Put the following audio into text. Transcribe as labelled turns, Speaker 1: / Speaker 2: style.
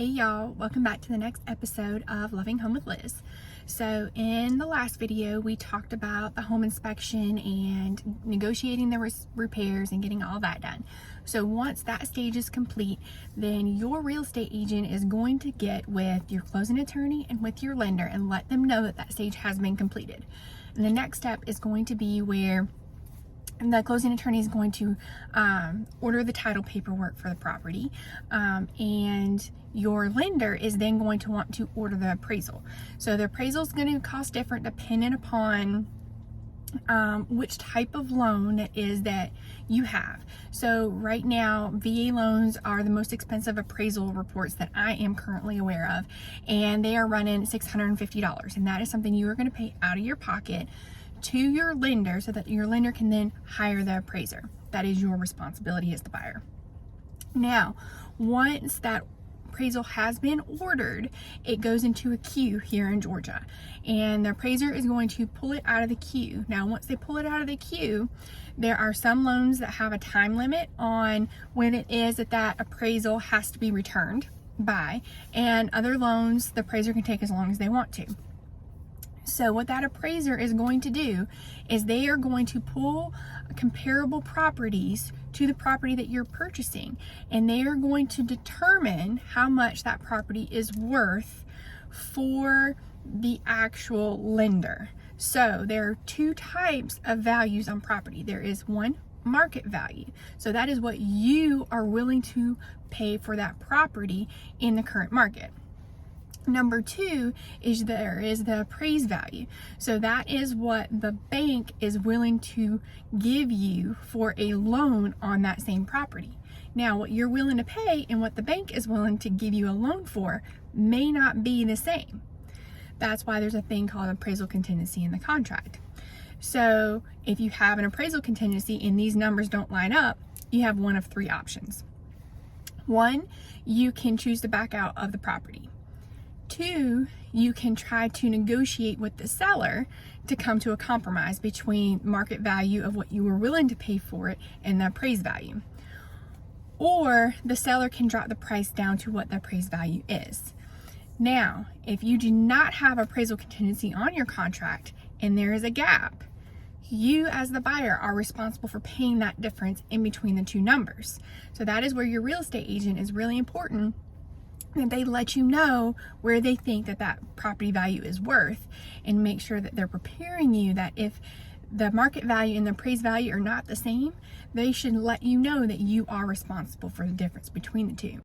Speaker 1: Hey y'all, welcome back to the next episode of Loving Home with Liz. So in the last video, we talked about the home inspection and negotiating the repairs and getting all that done. So once that stage is complete, then your real estate agent is going to get with your closing attorney and with your lender and let them know that that stage has been completed. And the next step is going to be where the closing attorney is going to order the title paperwork for the property, and your lender is then going to want to order the appraisal. So the appraisal is going to cost different depending upon which type of loan it is that you have. So right now, VA loans are the most expensive appraisal reports that I am currently aware of, and they are running $650, and that is something you are going to pay out of your pocket to your lender so that your lender can then hire the appraiser. That is your responsibility as the buyer. Now, once that appraisal has been ordered, it goes into a queue here in Georgia, and the appraiser is going to pull it out of the queue. Now, once they pull it out of the queue, there are some loans that have a time limit on when it is that that appraisal has to be returned by, and other loans the appraiser can take as long as they want to. So what that appraiser is going to do is they are going to pull comparable properties to the property that you're purchasing, and they are going to determine how much that property is worth for the actual lender. So there are two types of values on property. There is one, market value. So that is what you are willing to pay for that property in the current market. Number two is there is the appraised value. So that is what the bank is willing to give you for a loan on that same property. Now, what you're willing to pay and what the bank is willing to give you a loan for may not be the same. That's why there's a thing called appraisal contingency in the contract. So if you have an appraisal contingency and these numbers don't line up, you have one of three options. One, you can choose to back out of the property. Two, you can try to negotiate with the seller to come to a compromise between market value of what you were willing to pay for it and the appraised value. Or the seller can drop the price down to what the appraised value is. Now, if you do not have appraisal contingency on your contract and there is a gap, you as the buyer are responsible for paying that difference in between the two numbers. So that is where your real estate agent is really important, that they let you know where they think that that property value is worth, and make sure that they're preparing you that if the market value and the appraised value are not the same, they should let you know that you are responsible for the difference between the two.